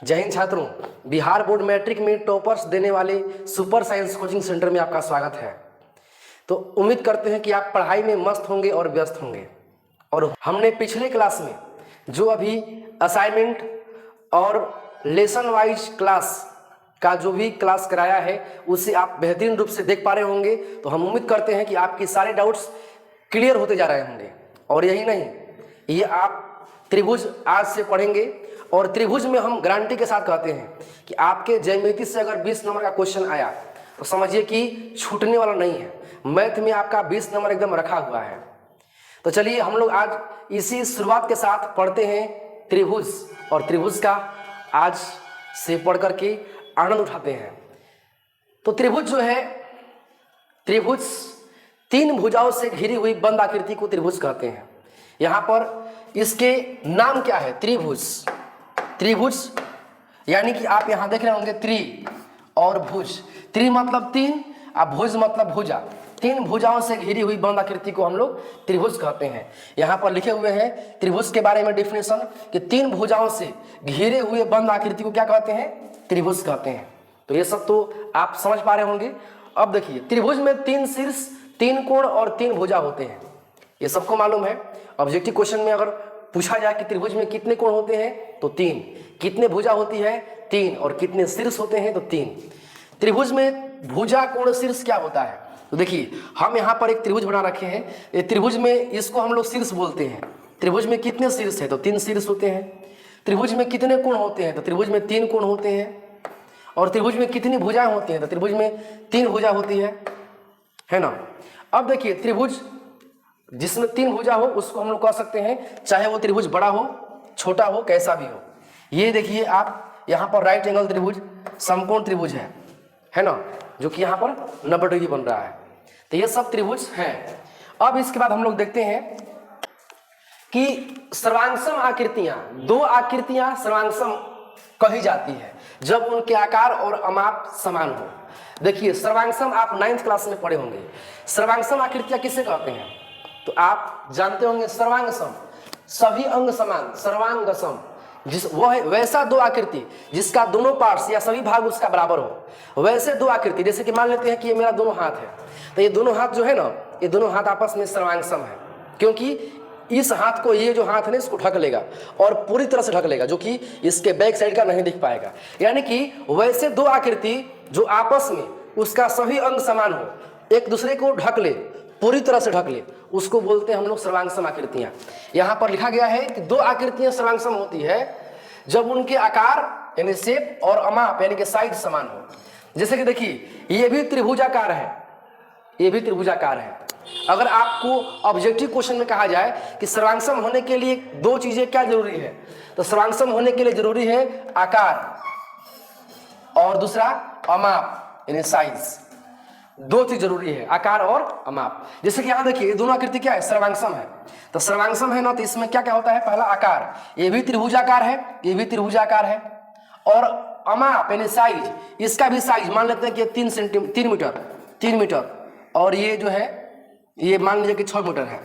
जय हिंद छात्रों, Bihar board matric में टॉपर्स देने वाले सुपर साइंस कोचिंग सेंटर में आपका स्वागत है। तो उम्मीद करते हैं कि आप पढ़ाई में मस्त होंगे और व्यस्त होंगे। और हमने पिछले क्लास में जो अभी असाइनमेंट और लेसन वाइज क्लास का जो भी क्लास कराया है उसे आप बेहतरीन रूप से देख पा रहे होंगे। तो हम उम्मीद करते हैं कि आपके सारे डाउट्स क्लियर होते जा रहे होंगे। और यही नहीं, ये आप त्रिभुज आज से पढ़ेंगे और त्रिभुज में हम गारंटी के साथ कहते हैं कि आपके ज्यामिति से अगर 20 नंबर का क्वेश्चन आया तो समझिए कि छूटने वाला नहीं है। मैथ में आपका 20 नंबर एकदम रखा हुआ है। तो चलिए हम लोग आज इसी शुरुआत के साथ पढ़ते हैं त्रिभुज, और त्रिभुज का आज से पढ़ करके आनंद उठाते हैं। तो त्रिभुज जो है, त्रिभुज 3 भुजाओं से घिरी हुई बंद आकृति को त्रिभुज कहते हैं। यहाँ पर इसके नाम क्या है? त्रिभुज। त्रिभुज यानी कि आप यहां देख रहे होंगे त्रि और भुज। त्रि मतलब 3 और भुज मतलब भुजा। 3 भुजाओं से घिरी हुई बंद आकृति को हम लोग त्रिभुज कहते हैं। यहाँ पर लिखे हुए हैं त्रिभुज के बारे में डेफिनेशन कि 3 भुजाओं से घिरे हुए बंद आकृति को क्या कहते हैं? त्रिभुज कहते हैं। तो ये सब तो आप समझ पा रहे होंगे। अब देखिए, त्रिभुज में 3 शीर्ष, 3 कोण और 3 भुजा होते हैं। ये सबको मालूम है। ऑब्जेक्टिव क्वेश्चन में अगर पूछा जाए कि त्रिभुज में कितने कोण होते हैं तो 3, कितने भुजा होती है 3, और कितने शीर्ष होते हैं तो 3। त्रिभुज में भुजा कोण शीर्ष क्या होता है? तो देखिए, हम यहाँ पर एक त्रिभुज बना रखे हैं। ये त्रिभुज में इसको हम लोग शीर्ष बोलते हैं। त्रिभुज में कितने शीर्ष है तो 3 शीर्ष होते हैं। त्रिभुज में कितने कोण होते हैं तो त्रिभुज में 3 कोण होते हैं। और त्रिभुज में कितनी भुजाएं होती हैं तो त्रिभुज में 3 भुजा होती है ना। अब देखिए, त्रिभुज जिसमें 3 भुजा हो उसको हम लोग कह सकते हैं, चाहे वो त्रिभुज बड़ा हो छोटा हो कैसा भी हो। ये देखिए आप यहाँ पर राइट एंगल त्रिभुज, समकोण त्रिभुज है ना, जो कि यहाँ पर 90 डिग्री बन रहा है। तो ये सब त्रिभुज हैं। अब इसके बाद हम लोग देखते हैं कि सर्वांगसम आकृतियां, 2 आकृतियां सर्वांगसम कही जाती है जब उनके आकार और अमाप समान हो। देखिए, सर्वांगसम आप 9th क्लास में पढ़े होंगे। सर्वांगसम आकृतियां किसे कहते हैं तो आप जानते होंगे, सर्वांगसम सभी अंग समान, सर्वांगसम वो है वैसा 2 आकृति जिसका दोनों पार्ट्स या सभी भाग उसका बराबर हो। वैसे 2 आकृति, जैसे कि मान लेते हैं कि ये मेरा दोनों हाथ है, तो ये दोनों हाथ जो है ना, ये दोनों हाथ आपस में सर्वांगसम है, क्योंकि इस हाथ को, ये जो हाथ है इसको ढक लेगा और पूरी तरह से ढक लेगा, जो कि इसके बैक साइड का नहीं दिख पाएगा। यानी कि वैसे 2 आकृति जो आपस में उसका सभी अंग समान हो, एक दूसरे को ढक ले, पूरी तरह से ढक ले, उसको बोलते हैं हम लोग सर्वांगसम आकृतियां। यहां पर लिखा गया है कि 2 आकृतियां सर्वांगसम होती है जब उनके आकार यानी शेप और अमाप यानी कि साइज समान हो। जैसे कि देखिए, ये भी त्रिभुजाकार है, ये भी त्रिभुजाकार है। अगर आपको ऑब्जेक्टिव क्वेश्चन में कहा जाए कि सर्वांगसम होने के लिए 2 चीजें क्या जरूरी है, तो सर्वांगसम होने के लिए जरूरी है आकार और दूसरा अमाप यानी साइज। 2 चीज जरूरी है, आकार और अमाप। जैसे कि यहाँ देखिए, ये दोनों आकृति क्या है? सर्वांगसम है। तो सर्वांगसम है ना, तो इसमें क्या क्या होता है? पहला आकार, ये भी त्रिभुजाकार है, ये भी त्रिभुजाकार है। और अमाप यानी साइज, इसका भी साइज मान लेते हैं कि 3 मीटर, और ये जो है ये मान लीजिए कि 6 मीटर है।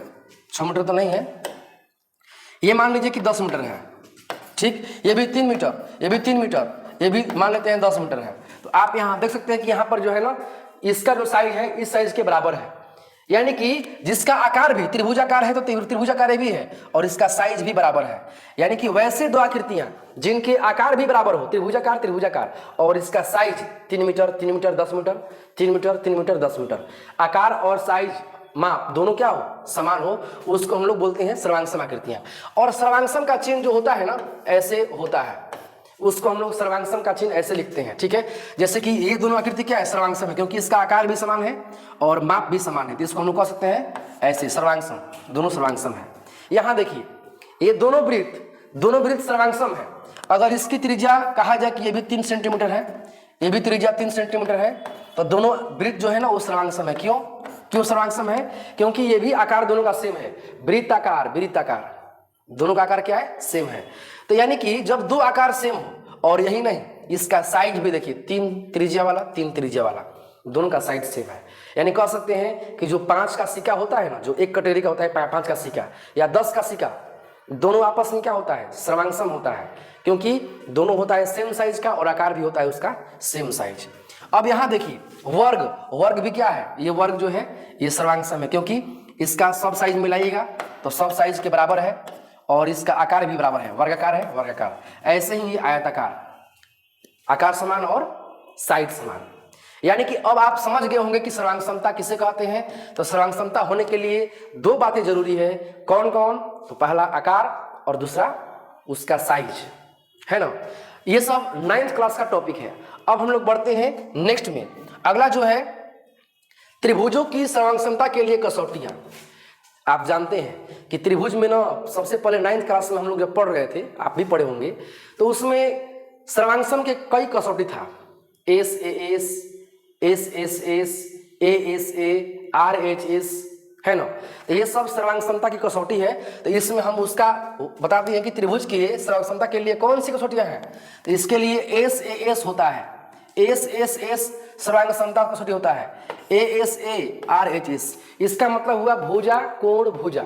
6 मीटर तो नहीं है, ये मान लीजिए कि 10 मीटर है। ठीक, ये भी 3 मीटर, ये भी 3 मीटर, ये भी मान लेते हैं 10 मीटर है। तो आप यहाँ देख सकते हैं कि यहाँ पर जो है ना, इसका जो साइज है इस साइज के बराबर है। यानी कि जिसका आकार भी त्रिभुजाकार है तो त्रिभुजाकार भी है, और इसका साइज भी बराबर है। यानी कि वैसे 2 आकृतियां जिनके आकार भी बराबर हो, त्रिभुजाकार त्रिभुजाकार, और इसका size 3 metre 3 metre 10 metre, 3 metre 3 metre 10 metre, आकार और साइज माप दोनों क्या हो? समान हो, उसको हम लोग बोलते हैं सर्वांगसम आकृतियां। और सर्वांगसम का चिन्ह जो होता है ना, ऐसे होता है, उसको हम लोग सर्वांगसम का चिन्ह ऐसे लिखते हैं। ठीक है, जैसे कि ये दोनों आकृति क्या है? सर्वांगसम है, क्योंकि इसका आकार भी समान है और माप भी समान है, तो इसको हम लोग कह सकते हैं ऐसे सर्वांगसम, दोनों सर्वांगसम है। यहाँ देखिए, ये दोनों वृत्त सर्वांगसम है। अगर इसकी त्रिज्या कहा जाए कि ये भी 3 सेंटीमीटर है, ये भी त्रिज्या 3 सेंटीमीटर है, तो दोनों वृत्त जो है ना वो सर्वांगसम है। क्यों सर्वांगसम है? क्योंकि ये भी आकार दोनों का सेम है, वृत्ताकार दोनों का आकार क्या है? सेम है। तो यानी कि जब 2 आकार सेम हो, और यही नहीं, इसका साइज भी देखिए, 3 त्रिज्या वाला 3 त्रिज्या वाला, दोनों का साइज सेम है। यानी कह सकते हैं कि जो 5 का सिक्का होता है ना, जो 1 कटोरी का होता है 5 का सिक्का, या 10 का सिक्का, दोनों आपस में क्या होता है? सर्वांगसम होता है। क्योंकि दोनों होता है सेम साइज का और आकार भी होता है उसका सेम साइज। अब यहाँ देखिए वर्ग, वर्ग भी क्या है, ये वर्ग जो है ये सर्वांग सम है, क्योंकि इसका सब साइज मिलाइएगा तो सब साइज के बराबर है और इसका आकार भी बराबर है, वर्गाकार है वर्गाकार। ऐसे ही आयताकार, आकार समान और साइड समान। यानी कि अब आप समझ गए होंगे कि सर्वांग समता किसे कहते हैं। तो सर्वांग समता होने के लिए दो बातें जरूरी है, कौन कौन, तो पहला आकार और दूसरा उसका साइज, है ना। ये सब 9th क्लास का टॉपिक है। अब हम लोग बढ़ते हैं नेक्स्ट में। अगला जो है त्रिभुजों की सर्वांग समता के लिए कसौटियां। आप जानते हैं कि त्रिभुज में ना सबसे पहले 9th क्लास में हम लोग जब पढ़ रहे थे, आप भी पढ़े होंगे, तो उसमें सर्वांग सम के कई कसौटी था, S A S, S S S, A S A, R H S, है ना। तो ये सब सर्वांग समता की कसौटी है। तो इसमें हम उसका बताते हैं कि त्रिभुज की सर्वांग समता के लिए कौन सी कसौटियां हैं। तो इसके लिए एस ए एस होता है, एस एस एस सर्वांग समता कसौटी होता है, A S A, R H S, इसका मतलब हुआ भुजा कोण भुजा।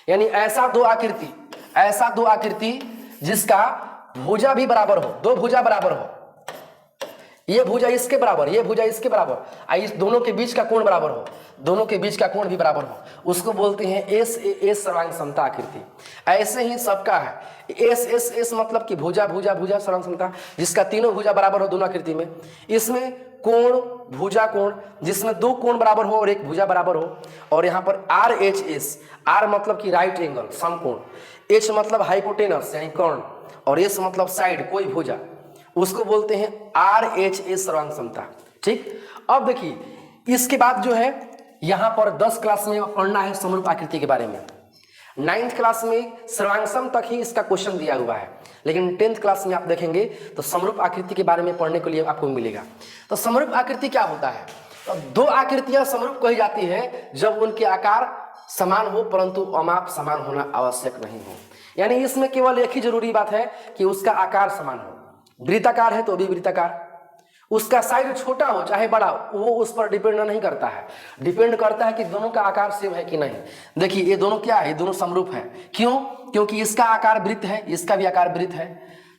यानी ऐसा दो आकृति जिसका भुजा भी बराबर हो, दो भुजा बराबर हो, ये भुजा इसके बराबर, ये भुजा इसके बराबर, इस दोनों के बीच का कोण बराबर हो, दोनों के बीच का कोण भी बराबर हो, उसको बोलते हैं एस ए एस सर्वांग समता आकृति। ऐसे ही सबका है, एस एस एस मतलब कि भुजा भुजा भुजा सर्वांग समता, जिसका तीनों भुजा बराबर हो दोनों आकृति में। इसमें कोण भुजा कोण, जिसमें दो कोण बराबर हो और एक भुजा बराबर हो। और यहाँ पर आर एच एस, आर मतलब कि राइट एंगल समकोण, एच मतलब हाइपोटेनस यानी कर्ण, और एस मतलब साइड कोई भुजा, उसको बोलते हैं आर एच एस सर्वांग समता। ठीक, अब देखिए इसके बाद जो है यहां पर 10 क्लास में पढ़ना है समरूप आकृति के बारे में। 9th क्लास में सर्वांग सम तक ही इसका क्वेश्चन दिया हुआ है, लेकिन 10th क्लास में आप देखेंगे तो समरूप आकृति के बारे में पढ़ने के लिए आपको मिलेगा। तो समरूप आकृति क्या होता है, तो दो आकृतियां समरूप कही जाती है जब उनके आकार समान हो परंतु अमाप समान होना आवश्यक नहीं हो। यानी इसमें केवल एक ही जरूरी बात है कि उसका आकार समान हो। वृत्ताकार है तो भी वृत्ताकार, उसका साइज छोटा हो चाहे बड़ा, वो उस पर डिपेंड नहीं करता है, डिपेंड करता है कि दोनों का आकार सेम है कि नहीं। देखिए ये दोनों क्या है, ये दोनों समरूप है। क्यों, क्योंकि इसका आकार वृत्त है, इसका भी आकार वृत्त है।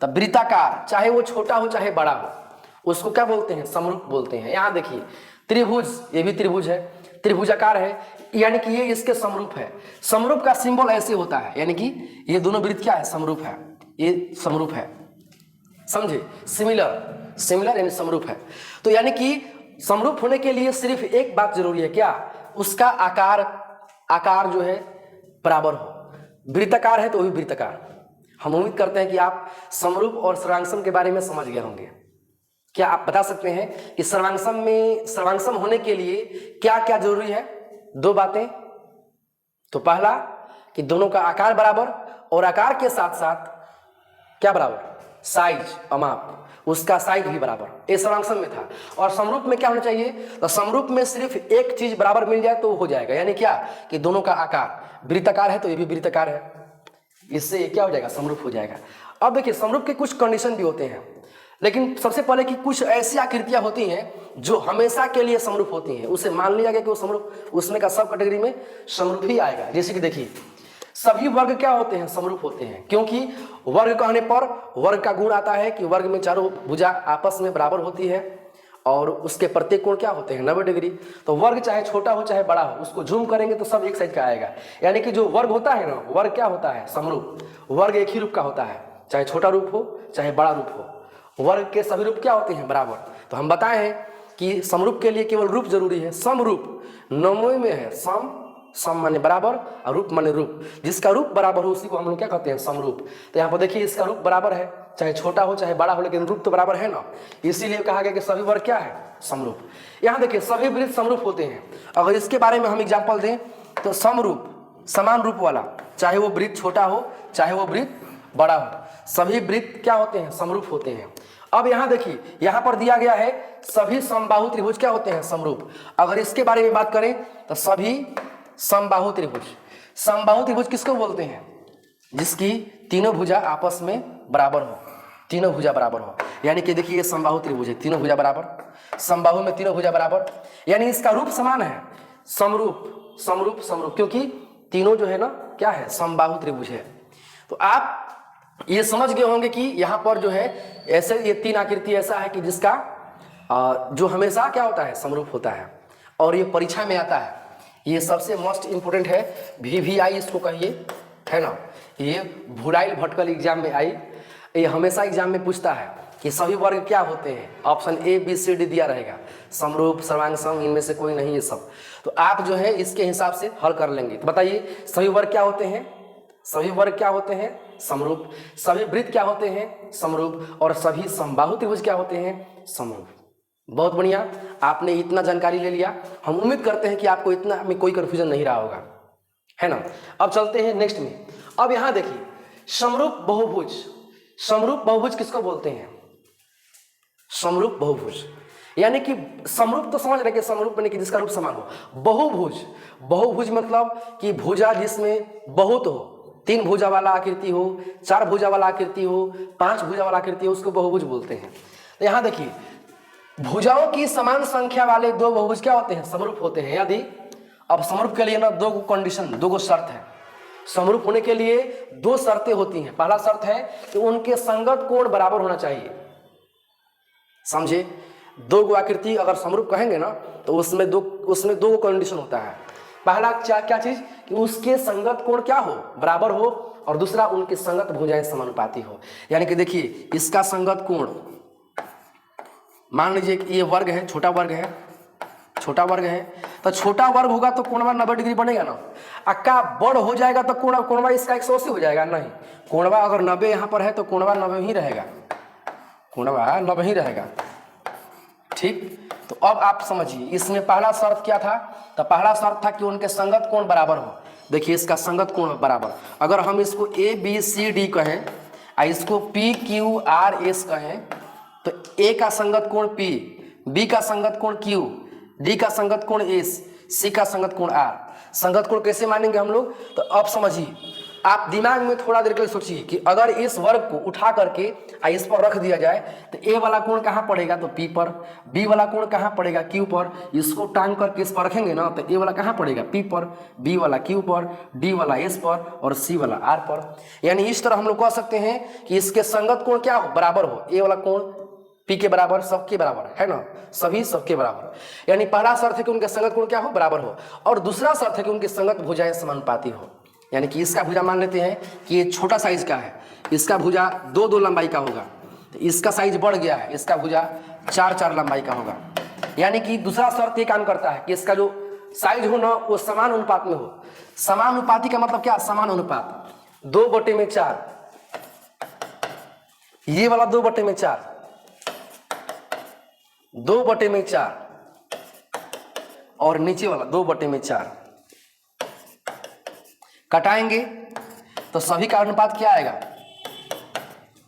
तब वृत्ताकार चाहे वो छोटा हो चाहे बड़ा हो, उसको क्या बोलते हैं, समरूप बोलते हैं। यहाँ देखिए त्रिभुज, ये भी त्रिभुज है, त्रिभुजाकार है, यानी कि ये इसके समरूप है। समरूप का सिंबल ऐसे होता है, यानी कि ये दोनों वृत्त क्या है, समरूप है, ये समरूप है, समझे, सिमिलर, सिमिलर यानी समरूप है। तो यानी कि समरूप होने के लिए सिर्फ एक बात जरूरी है, क्या, उसका आकार जो है बराबर हो। वृत्ताकार है तो भी वृत्ताकार। हम उम्मीद करते हैं कि आप समरूप और सर्वांग सम के बारे में समझ गए होंगे। क्या आप बता सकते हैं कि सर्वांग सम में, सर्वांग सम होने के लिए क्या क्या जरूरी है, दो बातें। तो पहला कि दोनों का आकार बराबर, और आकार के साथ साथ क्या बराबर, साइज, अमाप, उसका साइज भी बराबर, ये सर्वांग सम में था। और समरूप में क्या होना चाहिए, तो समरूप में सिर्फ एक चीज बराबर मिल जाए तो हो जाएगा, यानी क्या कि दोनों का आकार, वृत्ताकार है तो ये भी वृत्ताकार है, इससे ये क्या हो जाएगा, समरूप हो जाएगा। अब देखिए समरूप के कुछ कंडीशन भी होते हैं, लेकिन सबसे पहले कि कुछ ऐसी आकृतियां होती हैं जो हमेशा के लिए समरूप होती हैं, उसे मान लिया गया कि वो समरूप, उसमें का सब कैटेगरी में समरूप ही आएगा। जैसे कि देखिए सभी वर्ग क्या होते हैं, समरूप होते हैं, क्योंकि वर्ग कहने पर वर्ग का गुण आता है कि वर्ग में चारों भुजा आपस में बराबर होती है और उसके प्रत्येक कोण क्या होते हैं, 90 डिग्री। तो वर्ग चाहे छोटा हो चाहे बड़ा हो, उसको जूम करेंगे तो सब एक साइज का आएगा। यानी कि जो वर्ग होता है ना, वर्ग क्या होता है, समरूप। वर्ग एक ही रूप का होता है, चाहे छोटा रूप हो चाहे बड़ा रूप हो, वर्ग के सभी रूप क्या होते हैं, बराबर। तो हम बताए हैं कि समरूप के लिए केवल रूप जरूरी है। समरूप नमोई में है, सम माने बराबर और रूप माने रूप, जिसका रूप बराबर हो उसी को हम लोग क्या कहते हैं, समरूप। तो यहाँ पर देखिए इसका रूप बराबर है, चाहे छोटा हो चाहे बड़ा हो, लेकिन रूप तो बराबर है ना, इसीलिए कहा गया कि सभी वर्ग क्या है, समरूप। यहाँ देखिए सभी वृत्त समरूप होते हैं। अगर इसके बारे में हम एग्जाम्पल दें तो समरूप, समान रूप वाला, चाहे वो वृत्त छोटा हो चाहे वो वृत्त बड़ा हो, सभी वृत्त क्या होते हैं, समरूप होते हैं। अब यहाँ देखिए यहाँ पर दिया गया है सभी समबाहु त्रिभुज क्या होते हैं, समरूप। अगर इसके बारे में बात करें तो सभी समबाहु त्रिभुज, समबाहु त्रिभुज किसको बोलते हैं, जिसकी तीनों भुजा आपस में बराबर हो, तीनों भुजा बराबर हो। यानी कि देखिए ये समबाहु त्रिभुज है, तीनों भुजा बराबर, समबाहु में तीनों भुजा बराबर, यानी इसका रूप समान है, समरूप समरूप समरूप, क्योंकि तीनों जो है ना क्या है, समबाहु त्रिभुज है। तो आप ये समझ गए होंगे कि यहाँ पर जो है ऐसे ये तीन आकृति ऐसा है कि जिसका जो हमेशा क्या होता है, समरूप होता है, और ये परीक्षा में आता है। ये सबसे मोस्ट इंपोर्टेंट है, VVI इसको कहिए, है ना। ये भुराइल भटकल एग्जाम में आई, ये हमेशा एग्जाम में पूछता है कि सभी वर्ग क्या होते हैं। Option A B C D दिया रहेगा, समरूप, सर्वांग सम, इनमें से कोई नहीं, ये सब। तो आप जो है इसके हिसाब से हल कर लेंगे। तो बताइए सभी वर्ग क्या होते हैं? सभी वर्ग क्या होते हैं? समरूप। सभी वृत्त क्या होते हैं? समरूप। और सभी समबाहु त्रिभुज क्या होते हैं? समरूप। बहुत बढ़िया, आपने इतना जानकारी ले लिया। हम उम्मीद करते हैं कि आपको इतना में कोई कन्फ्यूजन नहीं रहा होगा, है ना। अब चलते हैं नेक्स्ट में। अब यहां देखिए समरूप बहुभुज। समरूप बहुभुज किसको बोलते हैं? समरूप बहुभुज यानी कि समरूप तो समझ रहे कि समरूप यानी कि जिसका रूप समान हो। बहुभुज, बहुभुज मतलब कि भुजा जिसमें बहुत हो, 3 भुजा वाला आकृति हो, 4 भुजा वाला आकृति हो, 5 भुजा वाला आकृति हो, उसको बहुभुज बोलते हैं। तो यहां देखिए भुजाओं की समान संख्या वाले दो बहुभुज क्या होते हैं? समरूप होते हैं। यदि अब समरूप के लिए ना दो कंडीशन, दो शर्त है। समरूप होने के लिए 2 शर्तें होती हैं। पहला शर्त है कि उनके संगत कोण बराबर होना चाहिए। समझे? 2 आकृति अगर समरूप कहेंगे ना तो उसमें दो कंडीशन होता है। पहला क्या चीज कि उसके संगत कोण क्या हो? बराबर हो, और दूसरा उनके संगत भुजाएं समानुपाती हो। यानी कि देखिए इसका संगत कोण, मान लीजिए कि ये वर्ग है, छोटा वर्ग है, छोटा वर्ग है, तो छोटा वर्ग होगा तो कोणवा 90 डिग्री बनेगा ना। अक्का बड़ हो जाएगा तो कोणवा इसका 180 हो जाएगा। नहीं, कोणवा अगर 90 यहाँ पर है तो कोणवा 90 ही रहेगा, कोणवा 90 ही रहेगा। ठीक, तो अब आप समझिए इसमें पहला शर्त क्या था? तो पहला शर्त था कि उनके संगत कोण बराबर हो। देखिए इसका संगत कोण बराबर, अगर हम इसको ABCD कहें और इसको PQRS कहें तो A का संगत कोण P, B का संगत कोण Q, D का संगत कोण S, C का संगत कोण R। संगत कोण कैसे मानेंगे हम लोग? तो अब समझिए, आप दिमाग में थोड़ा देर के लिए सोचिए कि अगर इस वर्ग को उठा करके इस पर रख दिया जाए तो A वाला कोण कहाँ पड़ेगा? तो P पर। B वाला कोण कहाँ पड़ेगा? Q पर। इसको टांग करके इस पर रखेंगे ना तो A वाला कहाँ पड़ेगा? P पर, B वाला Q पर, D वाला S पर और C वाला R पर। यानी इस तरह हम लोग कह सकते हैं कि इसके संगत कोण क्या हो? बराबर हो। A वाला कोण P के बराबर, सबके बराबर, है ना, सभी सबके बराबर। यानी पहला शर्त है कि उनके संगत कोण क्या हो? बराबर हो, और दूसरा शर्त है कि उनकी संगत भुजाएं समानुपाती हो। यानी कि इसका भुजा मान लेते हैं कि ये छोटा साइज का है, इसका भुजा 2-2 लंबाई का होगा, तो इसका साइज बढ़ गया है, इसका भुजा 4-4 लंबाई का होगा। यानी कि दूसरा शर्त ये काम करता है कि इसका जो साइज हो ना वो समान अनुपात में हो। समानुपाती का मतलब क्या? समान अनुपात, 2/4। ये वाला 2/4, 2/4, और नीचे वाला 2/4 कटाएंगे तो सभी का अनुपात क्या आएगा?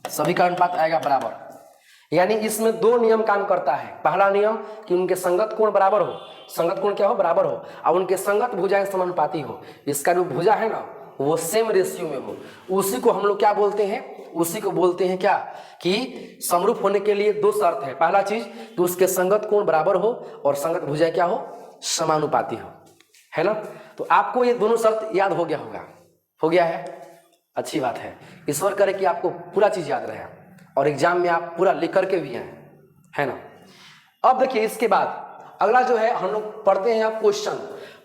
सभी का अनुपात आएगा बराबर। यानी इसमें 2 नियम काम करता है। पहला नियम कि उनके संगत कोण बराबर हो, संगत कोण क्या हो? बराबर हो, और उनके संगत भुजाएं समानुपाती हो। इसका जो भुजा है ना वो सेम रेशियो में हो। उसी को हम लोग क्या बोलते हैं? उसी को बोलते हैं क्या कि समरूप होने के लिए 2 शर्त है। पहला चीज कि उसके संगत कोण बराबर हो और संगत भुजाएं क्या हो? समानुपाती हो, है ना। तो आपको ये दोनों शर्त याद हो गया होगा, हो गया है, अच्छी बात है। ईश्वर करे कि आपको पूरा चीज याद रहे और एग्जाम में आप पूरा लिख करके भी आए, है ना। अब देखिए इसके बाद अगला जो है हम लोग पढ़ते हैं आप क्वेश्चन।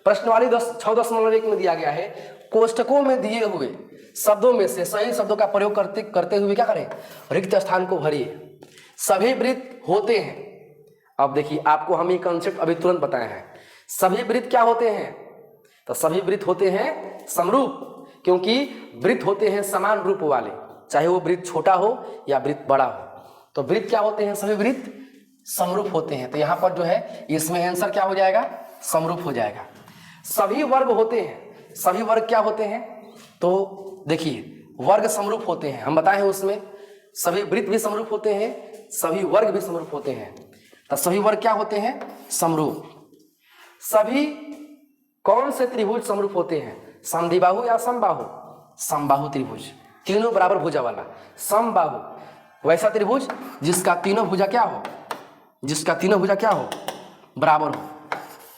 प्रश्नवाली 6.1 में दिया गया है, कोष्टकों में दिए हुए शब्दों में से सही शब्दों का प्रयोग करते हुए क्या करें? रिक्त स्थान को भरिए। सभी वृत्त होते हैं। अब देखिए आपको हम ये कॉन्सेप्ट अभी तुरंत बताए हैं। सभी वृत्त क्या होते हैं? तो सभी वृत्त होते हैं समरूप, क्योंकि वृत्त होते हैं समान रूप वाले, चाहे वो वृत्त छोटा हो या वृत्त बड़ा हो। तो वृत्त क्या होते हैं? सभी वृत्त समरूप होते हैं। तो यहाँ पर जो है इसमें आंसर क्या हो जाएगा? समरूप हो जाएगा। सभी वर्ग होते हैं। सभी वर्ग क्या होते हैं? तो देखिए वर्ग समरूप होते हैं, हम बताए हैं उसमें। सभी वृत्त भी समरूप होते हैं, सभी वर्ग भी समरूप होते हैं। तो सभी वर्ग क्या होते हैं? समरूप। सभी कौन से त्रिभुज समरूप होते हैं? समद्विबाहु या समबाहु? समबाहु त्रिभुज, तीनों बराबर भुजा वाला। समबाहु वैसा त्रिभुज जिसका तीनों भुजा क्या हो? जिसका तीनों भुजा क्या हो? बराबर हो,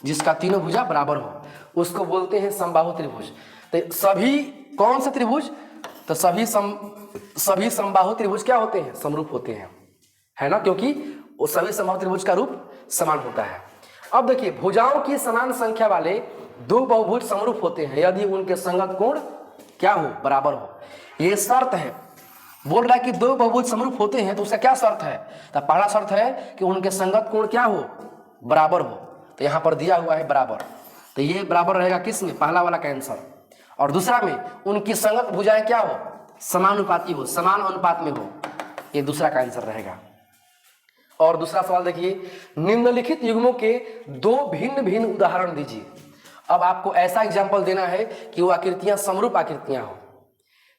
जिसका तीनों भुजा बराबर हो, उसको बोलते हैं समबाहु त्रिभुज। तो सभी कौन से त्रिभुज? तो सभी समबाहु त्रिभुज क्या होते हैं? समरूप होते हैं, है ना, क्योंकि वो सभी समबाहु त्रिभुज का रूप समान होता है। अब देखिए, भुजाओं की समान संख्या वाले दो बहुभुज समरूप होते हैं यदि उनके संगत कोण क्या हो? बराबर हो। ये शर्त है, बोल रहा है कि दो बहुभुज समरूप होते हैं तो उसका क्या शर्त है? तो पहला शर्त है कि उनके संगत कोण क्या हो? बराबर हो। तो यहाँ पर दिया हुआ है बराबर, तो ये बराबर रहेगा किस में? पहला वाला का आंसर। और दूसरा में उनकी संगत भुजाएं क्या हो? समानुपाती हो, समान अनुपात में हो, ये दूसरा का आंसर रहेगा। और दूसरा सवाल देखिए, निम्नलिखित युग्मों के दो भिन्न भिन्न उदाहरण दीजिए। अब आपको ऐसा एग्जाम्पल देना है कि वो आकृतियां समरूप आकृतियां हो।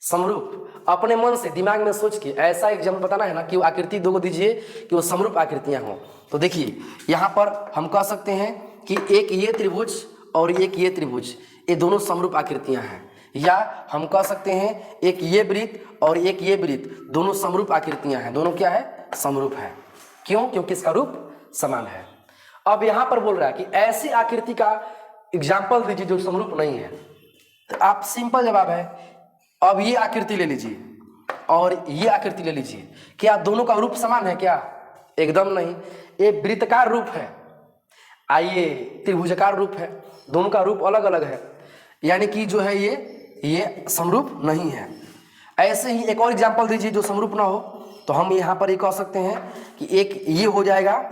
समरूप, अपने मन से दिमाग में सोच के ऐसा एग्जाम्पल बताना है ना कि वो आकृति दो को दीजिए कि वो समरूप आकृतियां हो। तो देखिए, यहाँ पर हम कह सकते हैं कि एक ये त्रिभुज और एक ये त्रिभुज, ये दोनों समरूप आकृतियां हैं। या हम कह सकते हैं एक ये वृत्त और एक ये वृत्त, दोनों समरूप आकृतियां हैं। दोनों क्या है? समरूप है। क्यों? क्योंकि इसका रूप समान है। अब यहां पर बोल रहा है कि ऐसी आकृति का एग्जाम्पल दीजिए जो समरूप नहीं है। तो आप सिंपल जवाब है, अब ये आकृति ले लीजिए और ये आकृति ले लीजिए, क्या दोनों का रूप समान है क्या? एकदम नहीं। ये वृत्ताकार रूप है, आइए त्रिभुजाकार रूप है, दोनों का रूप अलग अलग है, यानी कि जो है ये समरूप नहीं है। ऐसे ही एक और एग्जाम्पल दीजिए जो समरूप ना हो। तो हम यहाँ पर ये कह सकते हैं कि एक ये हो जाएगा,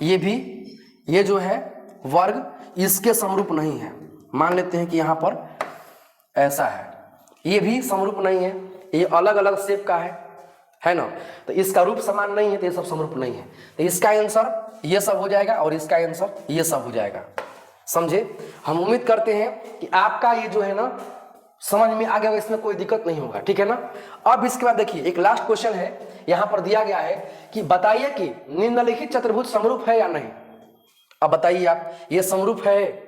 ये भी, ये जो है वर्ग इसके समरूप नहीं है। मान लेते हैं कि यहाँ पर ऐसा है, ये भी समरूप नहीं है, ये अलग अलग शेप का है ना, तो इसका रूप समान नहीं है, तो ये सब समरूप नहीं है। तो इसका आंसर ये सब हो जाएगा और इसका आंसर ये सब हो जाएगा। समझे? हम उम्मीद करते हैं कि आपका ये जो है ना समझ में आ गया, इसमें कोई दिक्कत नहीं होगा, ठीक है ना। अब इसके बाद देखिए, एक लास्ट क्वेश्चन है, यहां पर दिया गया है कि बताइए कि निम्नलिखित चतुर्भुज समरूप है या नहीं। अब बताइए आप, ये समरूप है?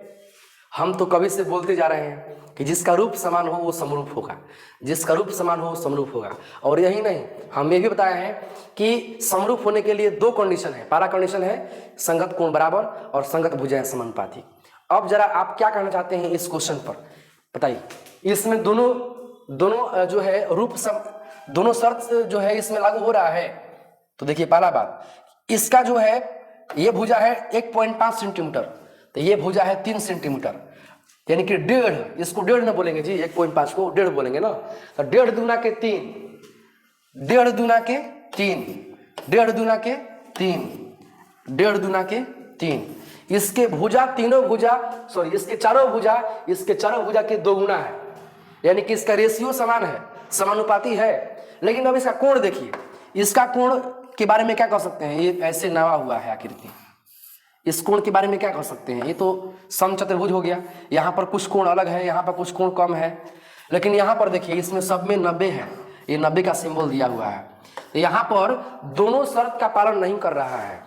हम तो कभी से बोलते जा रहे हैं कि जिसका रूप समान हो वो समरूप होगा, जिसका रूप समान हो वो समरूप होगा। और यही नहीं, हम ये भी बताया है कि समरूप होने के लिए दो कंडीशन है। पहला कंडीशन है संगत कोण बराबर और संगत भुजाएं समानुपाती। अब जरा आप क्या कहना चाहते हैं इस क्वेश्चन पर बताइए। इसमें दोनों जो है रूप दोनों शर्त जो है इसमें लागू हो रहा है। तो देखिए, पहला बात, इसका जो है ये भुजा है 1.5 सेंटीमीटर, तो ये भुजा है 3 सेंटीमीटर, यानी कि 1.5, इसको 1.5 ना बोलेंगे जी, 1.5 को 1.5 बोलेंगे ना। तो 1.5 दूना के 3, 1.5 दूना के 3, 1.5 दूना के 3, 1.5 दूना के 3। इसके भुजा तीनों भुजा, सॉरी इसके चारों भुजा के 2 गुना है, यानी कि इसका रेशियो समान है, समानुपाती है। लेकिन अब इसका कोण देखिए, इसका कोण के बारे में क्या कह सकते हैं? ये ऐसे नवा हुआ है आकृति, इस कोण के बारे में क्या कह सकते हैं? ये तो समचतुर्भुज हो गया। यहाँ पर कुछ कोण अलग है, यहाँ पर कुछ कोण कम है, लेकिन यहाँ पर देखिए इसमें सब में 90 है, ये 90 का सिंबल दिया हुआ है। तो यहाँ पर दोनों शर्त का पालन नहीं कर रहा है,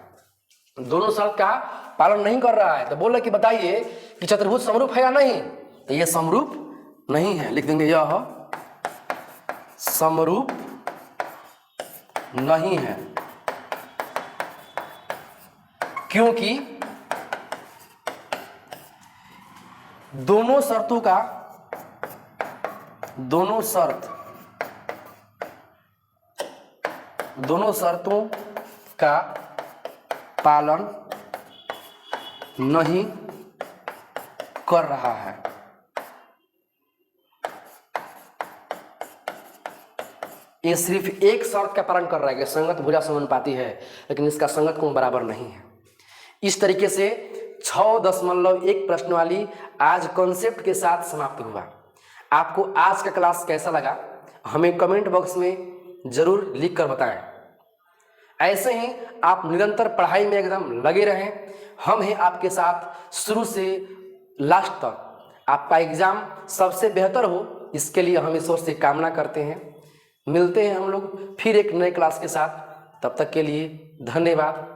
दोनों शर्त का पालन नहीं कर रहा है। तो बोल रहे कि बताइए कि चतुर्भुज समरूप है या नहीं। तो ये समरूप नहीं है, लिख देंगे यह समरूप नहीं है, क्योंकि दोनों शर्तों का पालन नहीं कर रहा है। ये सिर्फ एक शर्त का पालन कर रहा है कि संगत भुजा समानुपाती है, लेकिन इसका संगत कोण बराबर नहीं है। इस तरीके से 6.1 प्रश्न वाली आज कॉन्सेप्ट के साथ समाप्त हुआ। आपको आज का क्लास कैसा लगा हमें कमेंट बॉक्स में जरूर लिख कर बताएं। ऐसे ही आप निरंतर पढ़ाई में एकदम लगे रहें, हम हैं आपके साथ शुरू से लास्ट तक। आपका एग्जाम सबसे बेहतर हो, इसके लिए हम ईश्वर से कामना करते हैं। मिलते हैं हम लोग फिर एक नए क्लास के साथ, तब तक के लिए धन्यवाद।